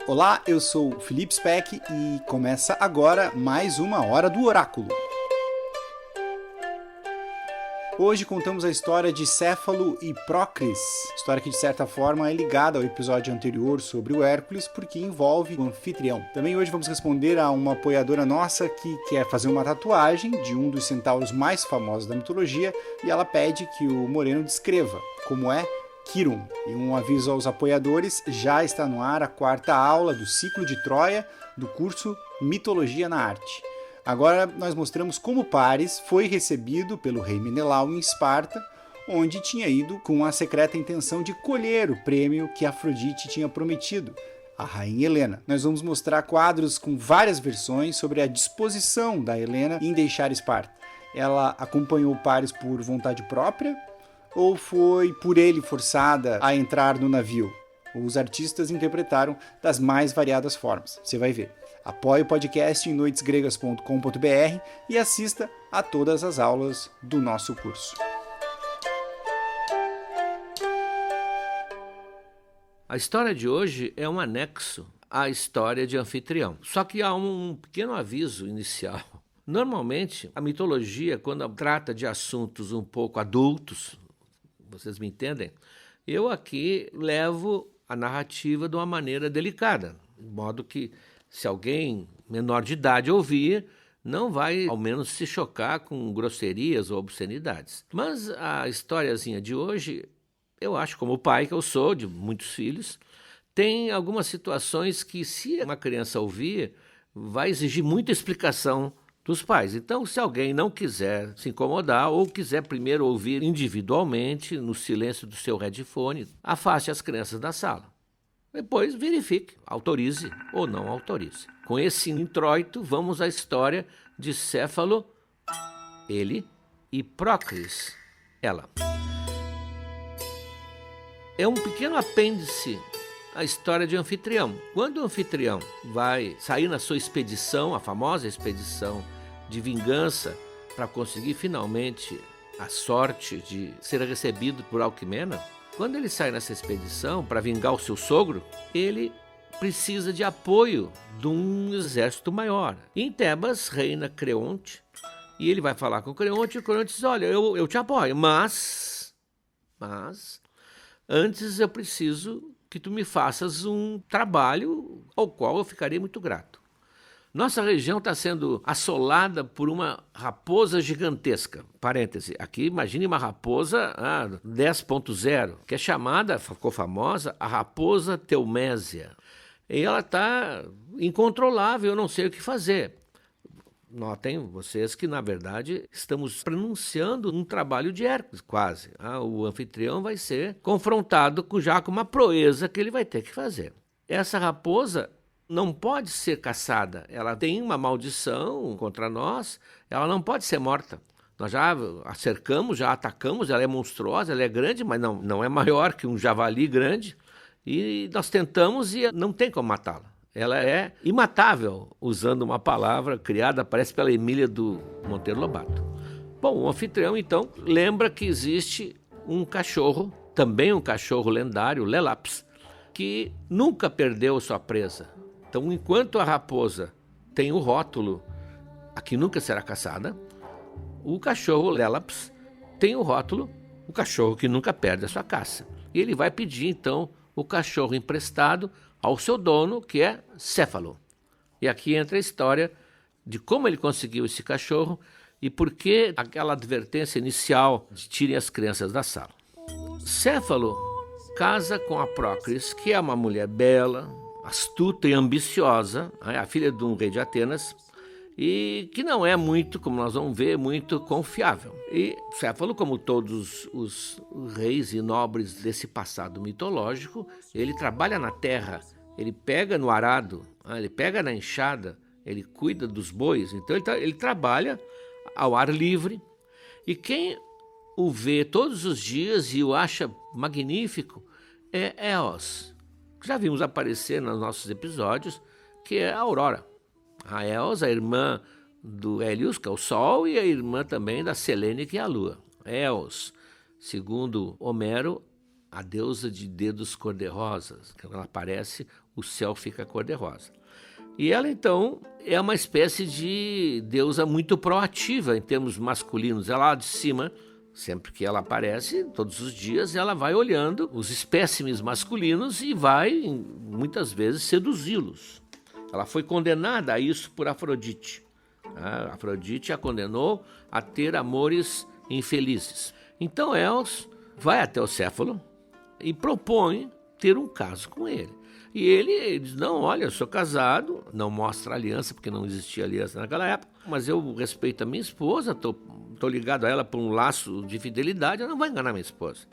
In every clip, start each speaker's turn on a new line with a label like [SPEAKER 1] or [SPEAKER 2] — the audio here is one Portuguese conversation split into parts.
[SPEAKER 1] Olá, eu sou o Felipe Speck e começa agora mais uma Hora do Oráculo. Hoje contamos a história de Céfalo e Procris, história que de certa forma é ligada ao episódio anterior sobre o Hércules porque envolve o anfitrião. Também hoje vamos responder a uma apoiadora nossa que quer fazer uma tatuagem de um dos centauros mais famosos da mitologia e ela pede que o Moreno descreva como é Quirum. E um aviso aos apoiadores, já está no ar a 4ª aula do ciclo de Troia do curso Mitologia na Arte. Agora nós mostramos como Paris foi recebido pelo rei Menelau em Esparta, onde tinha ido com a secreta intenção de colher o prêmio que Afrodite tinha prometido, a rainha Helena. Nós vamos mostrar quadros com várias versões sobre a disposição da Helena em deixar Esparta. Ela acompanhou Paris por vontade própria ou foi por ele forçada a entrar no navio? Os artistas interpretaram das mais variadas formas. Você vai ver. Apoie o podcast em noitesgregas.com.br e assista a todas as aulas do nosso curso.
[SPEAKER 2] A história de hoje é um anexo à história de Anfitrião. Só que há um pequeno aviso inicial. Normalmente, a mitologia, quando trata de assuntos um pouco adultos, vocês me entendem? Eu aqui levo a narrativa de uma maneira delicada, de modo que se alguém menor de idade ouvir, não vai ao menos se chocar com grosserias ou obscenidades. Mas a historiazinha de hoje, eu acho, como pai que eu sou, de muitos filhos, tem algumas situações que, se uma criança ouvir, vai exigir muita explicação dos pais. Então, se alguém não quiser se incomodar ou quiser primeiro ouvir individualmente, no silêncio do seu headphone, afaste as crianças da sala. Depois verifique, autorize ou não autorize. Com esse introito, vamos à história de Céfalo, ele, e Procris, ela. É um pequeno apêndice à história de Anfitrião. Quando o Anfitrião vai sair na sua expedição, a famosa expedição de vingança, para conseguir finalmente a sorte de ser recebido por Alquimena, quando ele sai nessa expedição para vingar o seu sogro, ele precisa de apoio de um exército maior. Em Tebas reina Creonte, e ele vai falar com Creonte, e o Creonte diz, olha, eu te apoio, mas antes eu preciso que tu me faças um trabalho ao qual eu ficarei muito grato. Nossa região está sendo assolada por uma raposa gigantesca. Parêntese, aqui imagine uma raposa 10.0, que é chamada, ficou famosa, a raposa Teumésia. E ela está incontrolável, eu não sei o que fazer. Notem vocês que, na verdade, estamos pronunciando um trabalho de Hércules, quase. O anfitrião vai ser confrontado já com uma proeza que ele vai ter que fazer. Essa raposa não pode ser caçada, ela tem uma maldição contra nós, ela não pode ser morta. Nós já a cercamos, já atacamos, ela é monstruosa, ela é grande, mas não é maior que um javali grande, e nós tentamos e não tem como matá-la. Ela é imatável, usando uma palavra criada, parece pela Emília do Monteiro Lobato. Bom, o anfitrião, então, lembra que existe um cachorro, também um cachorro lendário, Lélaps, que nunca perdeu sua presa. Então, enquanto a raposa tem o rótulo, aqui nunca será caçada, o cachorro Lélaps tem o rótulo, o cachorro que nunca perde a sua caça. E ele vai pedir, então, o cachorro emprestado ao seu dono, que é Céfalo. E aqui entra a história de como ele conseguiu esse cachorro e por que aquela advertência inicial de tirem as crianças da sala. Céfalo casa com a Procris, que é uma mulher bela, astuta e ambiciosa, a filha de um rei de Atenas, e que não é muito, como nós vamos ver, muito confiável. E Céfalo, como todos os reis e nobres desse passado mitológico, ele trabalha na terra, ele pega no arado, ele pega na enxada, ele cuida dos bois, então ele trabalha ao ar livre, e quem o vê todos os dias e o acha magnífico é Eos. Já vimos aparecer nos nossos episódios, que é a Aurora. A Eos, a irmã do Hélios, que é o Sol, e a irmã também da Selene, que é a Lua. Eos, segundo Homero, a deusa de dedos cor-de-rosas. Quando ela aparece, o céu fica cor-de-rosa. E ela, então, é uma espécie de deusa muito proativa em termos masculinos. Ela lá de cima, sempre que ela aparece, todos os dias, ela vai olhando os espécimes masculinos e vai, muitas vezes, seduzi-los. Ela foi condenada a isso por Afrodite. Afrodite a condenou a ter amores infelizes. Então Eos vai até o Céfalo e propõe ter um caso com ele. E ele diz, não, olha, eu sou casado, não mostra aliança, porque não existia aliança naquela época, mas eu respeito a minha esposa, estou ligado a ela por um laço de fidelidade, eu não vou enganar minha esposa.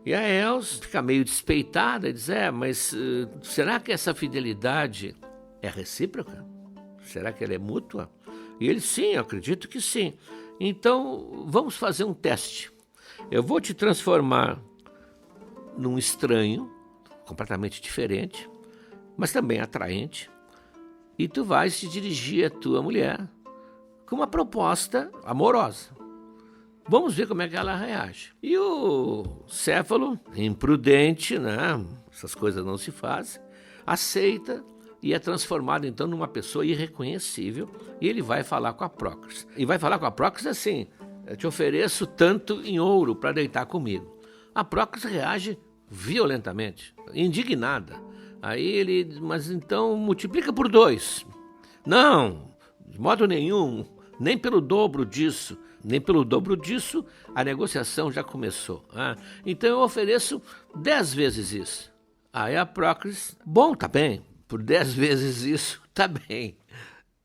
[SPEAKER 2] E a Eos fica meio despeitada e diz, mas será que essa fidelidade é recíproca? Será que ela é mútua? E ele, sim, eu acredito que sim. Então, vamos fazer um teste. Eu vou te transformar num estranho, completamente diferente, mas também atraente, e tu vais te dirigir à tua mulher com uma proposta amorosa. Vamos ver como é que ela reage. E o Céfalo, imprudente, né? Essas coisas não se fazem, aceita e é transformado então numa pessoa irreconhecível, e ele vai falar com a Prócris. E vai falar com a Prócris assim, eu te ofereço tanto em ouro para deitar comigo. A Prócris reage violentamente, indignada. Aí ele diz, mas então multiplica por 2. Não, de modo nenhum, nem pelo dobro disso. Nem pelo dobro disso, a negociação já começou. Então eu ofereço 10 vezes isso. Aí a Prócris, bom, tá bem, por 10 vezes isso, tá bem.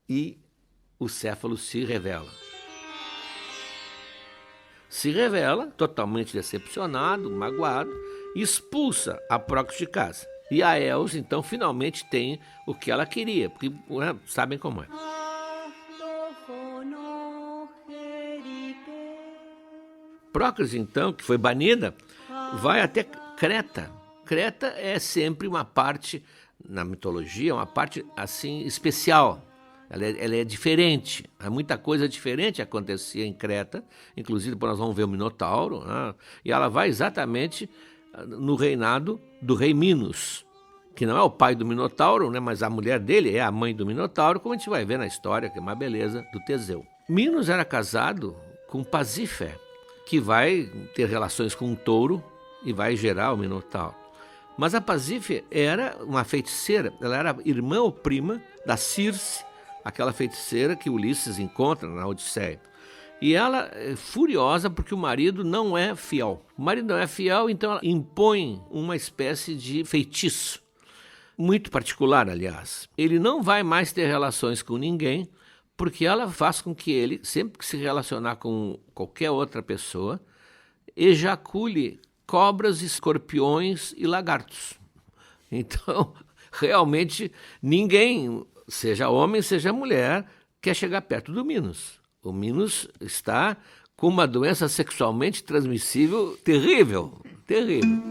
[SPEAKER 2] E o Céfalo se revela. Se revela, totalmente decepcionado, magoado, e expulsa a Prócris de casa. E a Eos, então, finalmente tem o que ela queria, porque sabem como é. Prócris, então, que foi banida, vai até Creta. Creta é sempre uma parte, na mitologia, uma parte, assim, especial. Ela é diferente. Há muita coisa diferente acontecia em Creta, inclusive depois nós vamos ver o Minotauro, e ela vai exatamente no reinado do rei Minos, que não é o pai do Minotauro, né, mas a mulher dele é a mãe do Minotauro, como a gente vai ver na história, que é uma beleza, do Teseu. Minos era casado com Pasífae, que vai ter relações com um touro e vai gerar o Minotauro. Mas a Pasífae era uma feiticeira, ela era irmã ou prima da Circe, aquela feiticeira que Ulisses encontra na Odisseia. E ela é furiosa porque o marido não é fiel. O marido não é fiel, então ela impõe uma espécie de feitiço, muito particular, aliás. Ele não vai mais ter relações com ninguém, porque ela faz com que ele, sempre que se relacionar com qualquer outra pessoa, ejacule cobras, escorpiões e lagartos. Então, realmente, ninguém, seja homem, seja mulher, quer chegar perto do Minos. O Minos está com uma doença sexualmente transmissível terrível, terrível.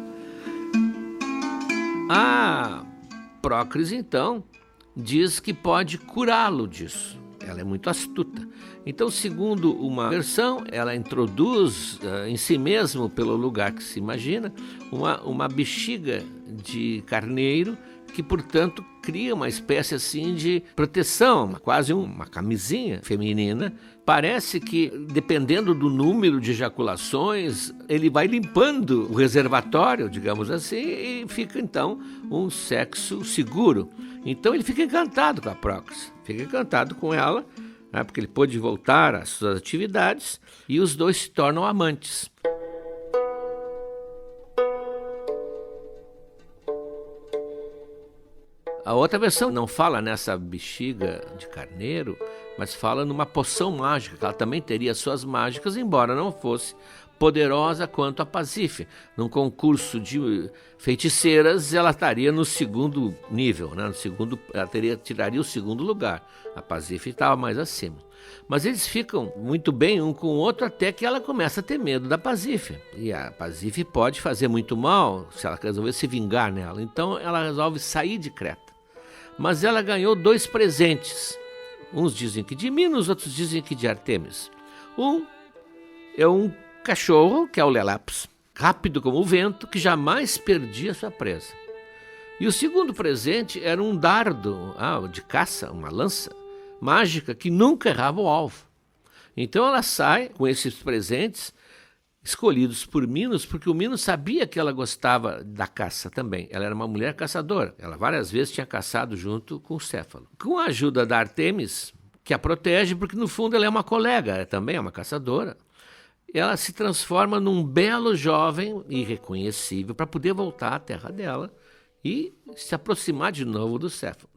[SPEAKER 2] A Prócris, então, diz que pode curá-lo disso. Ela é muito astuta. Então, segundo uma versão, ela introduz em si mesmo, pelo lugar que se imagina, uma bexiga de carneiro que, portanto, cria uma espécie assim de proteção, quase uma camisinha feminina. Parece que, dependendo do número de ejaculações, ele vai limpando o reservatório, digamos assim, e fica, então, um sexo seguro. Então, ele fica encantado com a Prócris, fica encantado com ela, né, porque ele pôde voltar às suas atividades e os dois se tornam amantes. A outra versão não fala nessa bexiga de carneiro, mas fala numa poção mágica, que ela também teria suas mágicas, embora não fosse poderosa quanto a Pasífae. Num concurso de feiticeiras, ela estaria no segundo nível, né? Ela tiraria o segundo lugar. A Pasífae estava mais acima. Mas eles ficam muito bem um com o outro até que ela começa a ter medo da Pasífae. E a Pasífae pode fazer muito mal se ela resolver se vingar nela. Então ela resolve sair de Creta. Mas ela ganhou 2 presentes. Uns dizem que de Minos, outros dizem que de Artemis. Um é um cachorro, que é o Lelaps, rápido como o vento, que jamais perdia sua presa. E o segundo presente era um dardo de caça, uma lança mágica que nunca errava o alvo. Então ela sai com esses presentes escolhidos por Minos, porque o Minos sabia que ela gostava da caça também. Ela era uma mulher caçadora. Ela várias vezes tinha caçado junto com o Céfalo. Com a ajuda da Artemis, que a protege, porque no fundo ela é uma colega, ela também é uma caçadora, ela se transforma num belo jovem irreconhecível para poder voltar à terra dela e se aproximar de novo do Céfalo.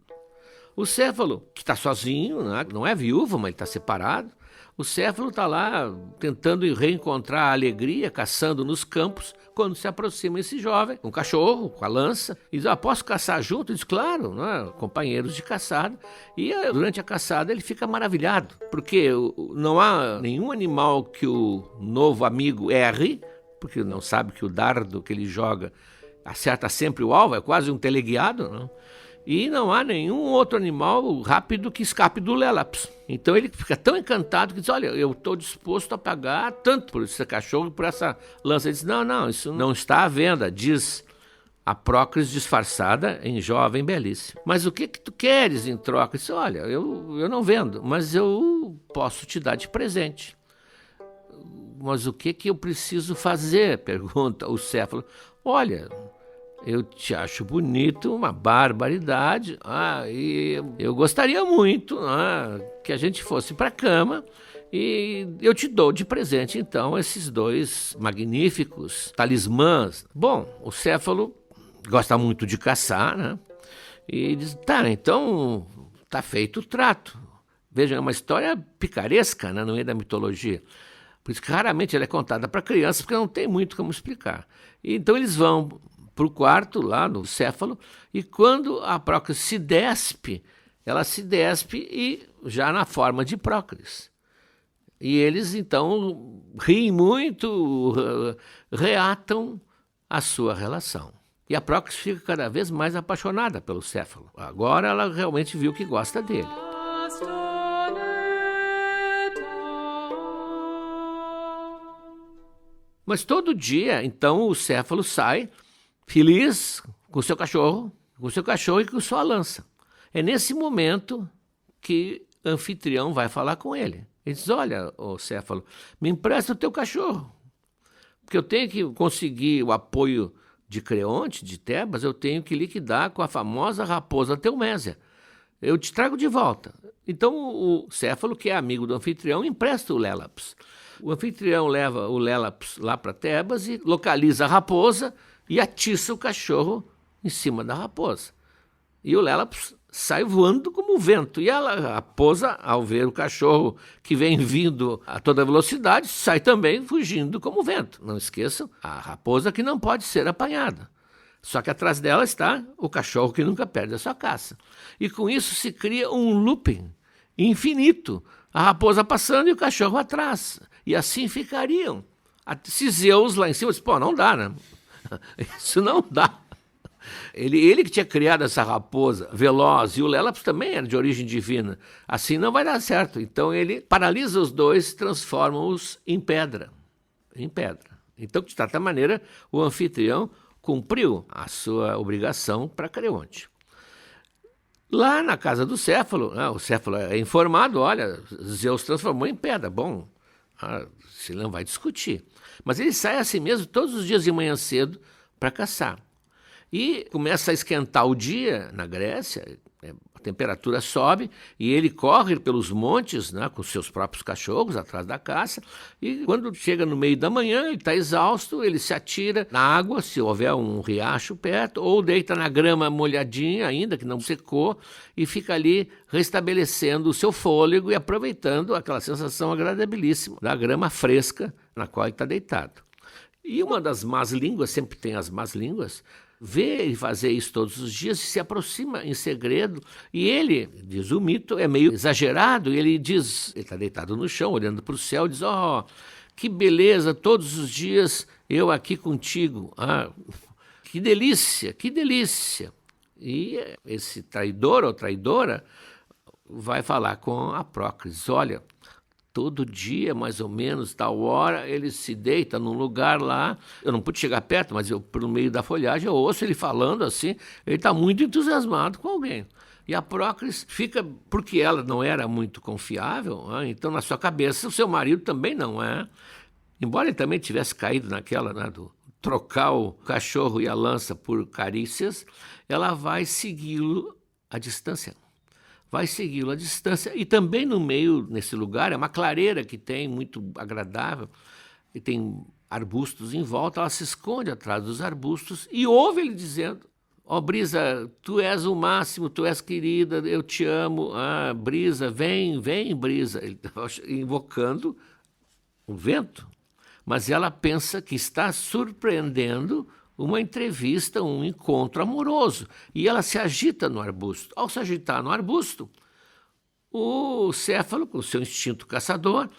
[SPEAKER 2] O Céfalo, que está sozinho, não é viúvo, mas ele está separado, o Céfalo está lá tentando reencontrar a alegria, caçando nos campos, quando se aproxima esse jovem, com um cachorro, com a lança, e diz, posso caçar junto? Ele diz, claro, companheiros de caçada. E durante a caçada ele fica maravilhado, porque não há nenhum animal que o novo amigo erre, porque não sabe que o dardo que ele joga acerta sempre o alvo, é quase um teleguiado, não? E não há nenhum outro animal rápido que escape do Lélaps. Então ele fica tão encantado que diz, olha, eu estou disposto a pagar tanto por esse cachorro e por essa lança. Ele diz, não, isso não está à venda, diz a Prócris disfarçada em jovem belíssima. Mas o que tu queres em troca? Ele diz, olha, eu não vendo, mas eu posso te dar de presente. Mas o que eu preciso fazer? Pergunta o Céfalo. Olha, eu te acho bonito, uma barbaridade, e eu gostaria muito que a gente fosse para a cama e eu te dou de presente, então, esses 2 magníficos talismãs. Bom, o Céfalo gosta muito de caçar, né? E diz, tá, então tá feito o trato. Veja, é uma história picaresca, né, no meio da mitologia. Por isso que raramente ela é contada para crianças, porque não tem muito como explicar. E, então eles vão para o quarto, lá no Céfalo, e quando a Prócris se despe, ela se despe e já na forma de Prócris. E eles, então, riem muito, reatam a sua relação. E a Prócris fica cada vez mais apaixonada pelo Céfalo. Agora ela realmente viu que gosta dele. Mas todo dia, então, o Céfalo sai feliz com o seu cachorro e com sua lança. É nesse momento que o anfitrião vai falar com ele. Ele diz, olha, Céfalo, me empresta o teu cachorro, porque eu tenho que conseguir o apoio de Creonte, de Tebas, eu tenho que liquidar com a famosa raposa Teumésia. Eu te trago de volta. Então o Céfalo, que é amigo do anfitrião, empresta o Lélaps. O anfitrião leva o Lélaps lá para Tebas e localiza a raposa e atiça o cachorro em cima da raposa. E o Lélaps sai voando como o vento. E a raposa, ao ver o cachorro que vem vindo a toda velocidade, sai também fugindo como o vento. Não esqueçam, a raposa que não pode ser apanhada. Só que atrás dela está o cachorro que nunca perde a sua caça. E com isso se cria um looping infinito. A raposa passando e o cachorro atrás. E assim ficariam. Se Zeus lá em cima disse, não dá, né? Isso não dá. Ele que tinha criado essa raposa veloz, e o Lélaps também era de origem divina. Assim não vai dar certo. Então ele paralisa os dois, transforma-os em pedra. Então, de certa maneira, o anfitrião cumpriu a sua obrigação para Creonte. Lá na casa do Céfalo, o Céfalo é informado, olha, Zeus transformou em pedra. Bom, se não vai discutir. Mas ele sai assim mesmo todos os dias de manhã cedo para caçar. E começa a esquentar o dia na Grécia, a temperatura sobe e ele corre pelos montes, com seus próprios cachorros atrás da caça, e quando chega no meio da manhã, ele está exausto, ele se atira na água, se houver um riacho perto, ou deita na grama molhadinha ainda, que não secou, e fica ali restabelecendo o seu fôlego e aproveitando aquela sensação agradabilíssima da grama fresca na qual ele está deitado. E uma das más línguas, sempre tem as más línguas, vê ele fazer isso todos os dias e se aproxima em segredo. E ele, diz o mito, é meio exagerado. Ele diz, ele está deitado no chão, olhando para o céu, diz, que beleza, todos os dias eu aqui contigo. Que delícia, que delícia. E esse traidor ou traidora vai falar com a Prócris, olha, Todo dia, mais ou menos, tal hora, ele se deita num lugar lá. Eu não pude chegar perto, mas pelo meio da folhagem eu ouço ele falando assim. Ele está muito entusiasmado com alguém. E a Procris fica, porque ela não era muito confiável, né? Então na sua cabeça o seu marido também não é. Embora ele também tivesse caído naquela, né, do trocar o cachorro e a lança por carícias, ela vai segui-lo à distância. Vai segui-lo à distância, e também no meio, nesse lugar, é uma clareira que tem, muito agradável, e tem arbustos em volta. Ela se esconde atrás dos arbustos e ouve ele dizendo: ó, Brisa, tu és o máximo, tu és querida, eu te amo. Ah, Brisa, vem, Brisa. Ele estava invocando o vento, mas ela pensa que está surpreendendo uma entrevista, um encontro amoroso. E ela se agita no arbusto. Ao se agitar no arbusto, o céfalo, com o seu instinto caçador,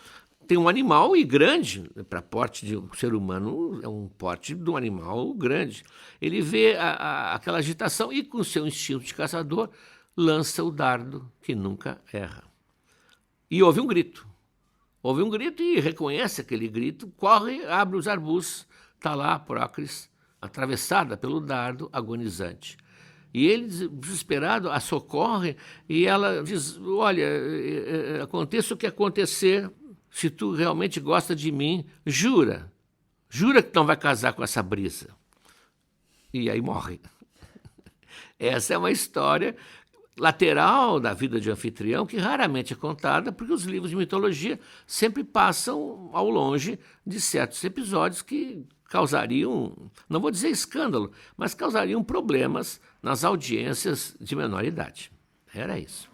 [SPEAKER 2] tem um animal e grande, para porte de um ser humano, é um porte de um animal grande. Ele vê aquela agitação e, com o seu instinto de caçador, lança o dardo que nunca erra. E ouve um grito. Ouve um grito e reconhece aquele grito, corre, abre os arbustos, está lá a Procris, atravessada pelo dardo, agonizante. E ele, desesperado, a socorre, e ela diz: olha, aconteça o que acontecer, se tu realmente gosta de mim, jura que não vai casar com essa Brisa. E aí morre. Essa é uma história lateral da vida de Anfitrião, que raramente é contada, porque os livros de mitologia sempre passam ao longe de certos episódios que causariam, não vou dizer escândalo, mas causariam problemas nas audiências de menor idade. Era isso.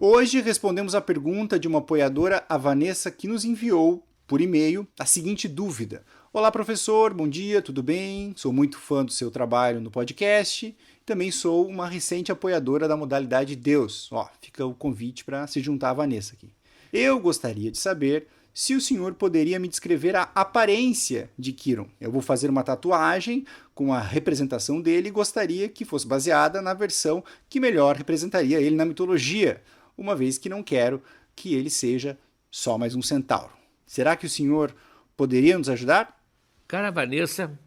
[SPEAKER 1] Hoje respondemos a pergunta de uma apoiadora, a Vanessa, que nos enviou por e-mail a seguinte dúvida. Olá, professor, bom dia, tudo bem? Sou muito fã do seu trabalho no podcast. Também sou uma recente apoiadora da modalidade Deus. Ó, fica o convite para se juntar à Vanessa aqui. Eu gostaria de saber se o senhor poderia me descrever a aparência de Quiron. Eu vou fazer uma tatuagem com a representação dele e gostaria que fosse baseada na versão que melhor representaria ele na mitologia, uma vez que não quero que ele seja só mais um centauro. Será que o senhor poderia nos ajudar?
[SPEAKER 2] Cara Vanessa,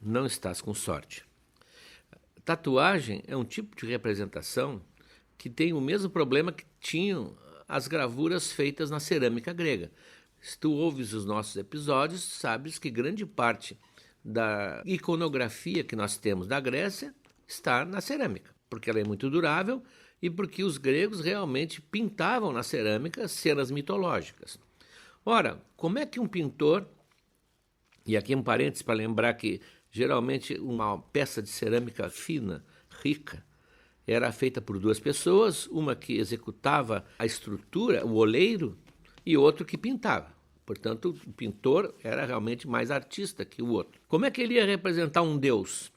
[SPEAKER 2] não estás com sorte. Tatuagem é um tipo de representação que tem o mesmo problema que tinham as gravuras feitas na cerâmica grega. Se tu ouves os nossos episódios, sabes que grande parte da iconografia que nós temos da Grécia está na cerâmica, porque ela é muito durável e porque os gregos realmente pintavam na cerâmica cenas mitológicas. Ora, como é que um pintor, e aqui um parênteses para lembrar que geralmente uma peça de cerâmica fina, rica, era feita por duas pessoas, uma que executava a estrutura, o oleiro, e outro que pintava. Portanto, o pintor era realmente mais artista que o outro. Como é que ele ia representar um deus?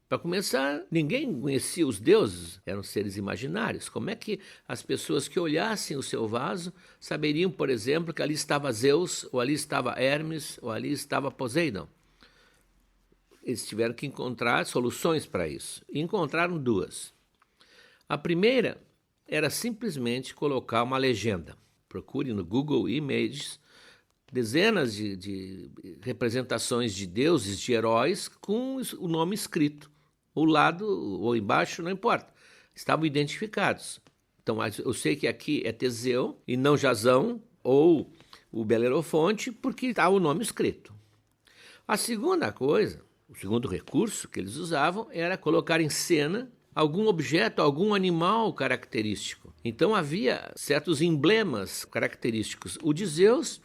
[SPEAKER 2] Para começar, ninguém conhecia os deuses, eram seres imaginários. Como é que as pessoas que olhassem o seu vaso saberiam, por exemplo, que ali estava Zeus, ou ali estava Hermes, ou ali estava Poseidon? Eles tiveram que encontrar soluções para isso. E encontraram duas. A primeira era simplesmente colocar uma legenda. Procure no Google Images dezenas de representações de deuses, de heróis, com o nome escrito. O lado ou embaixo, não importa. Estavam identificados. Então, eu sei que aqui é Teseu e não Jasão ou o Belerofonte, porque está o nome escrito. A segunda coisa, o segundo recurso que eles usavam era colocar em cena algum objeto, algum animal característico. Então havia certos emblemas característicos. O de Zeus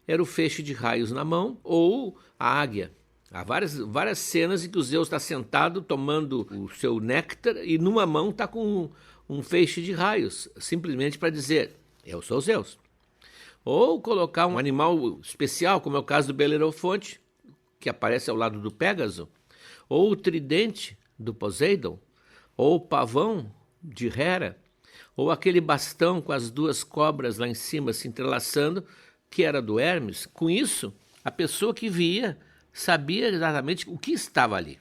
[SPEAKER 2] era o feixe de raios na mão ou a águia. Há várias cenas em que o Zeus está sentado tomando o seu néctar e numa mão está com um feixe de raios, simplesmente para dizer, eu sou Zeus. Ou colocar um animal especial, como é o caso do Belerofonte, que aparece ao lado do Pégaso, ou o tridente do Poseidon, ou o pavão de Hera, ou aquele bastão com as duas cobras lá em cima se entrelaçando, que era do Hermes. Com isso, a pessoa que via sabia exatamente o que estava ali.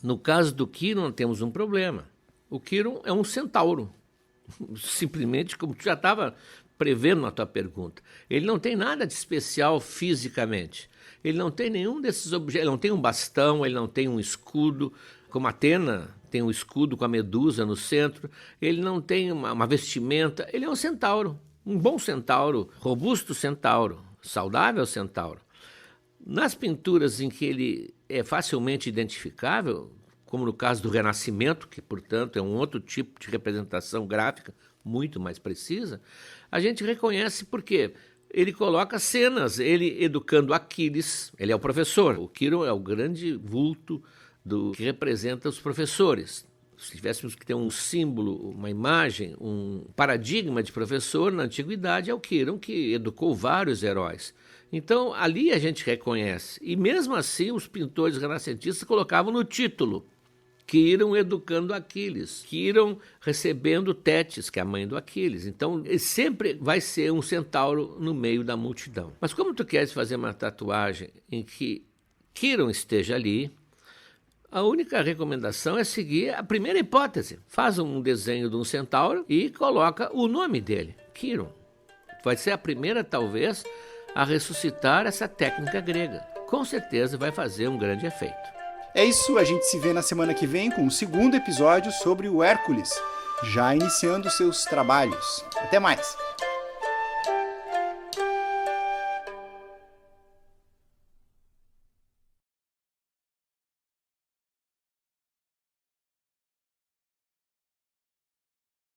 [SPEAKER 2] No caso do Quiron, temos um problema. O Quiron é um centauro, simplesmente como tu já estava prevendo na tua pergunta. Ele não tem nada de especial fisicamente. Ele não tem nenhum desses objetos, ele não tem um bastão, ele não tem um escudo, como Atena tem um escudo com a medusa no centro, ele não tem uma vestimenta, ele é um centauro, um bom centauro, robusto centauro, saudável centauro. Nas pinturas em que ele é facilmente identificável, como no caso do Renascimento, que, portanto, é um outro tipo de representação gráfica muito mais precisa, a gente reconhece porque ele coloca cenas, ele educando Aquiles, ele é o professor, o Quiron é o grande vulto que representa os professores. Se tivéssemos que ter um símbolo, uma imagem, um paradigma de professor na antiguidade, é o Quiron, que educou vários heróis. Então, ali a gente reconhece. E mesmo assim, os pintores renascentistas colocavam no título Quiron educando Aquiles, Quiron recebendo Tétis, que é a mãe do Aquiles. Então, ele sempre vai ser um centauro no meio da multidão. Mas como tu queres fazer uma tatuagem em que Quiron esteja ali, a única recomendação é seguir a primeira hipótese. Faz um desenho de um centauro e coloca o nome dele, Quiron. Vai ser a primeira, talvez, a ressuscitar essa técnica grega. Com certeza vai fazer um grande efeito.
[SPEAKER 1] É isso, a gente se vê na semana que vem com o segundo episódio sobre o Hércules, já iniciando seus trabalhos. Até mais!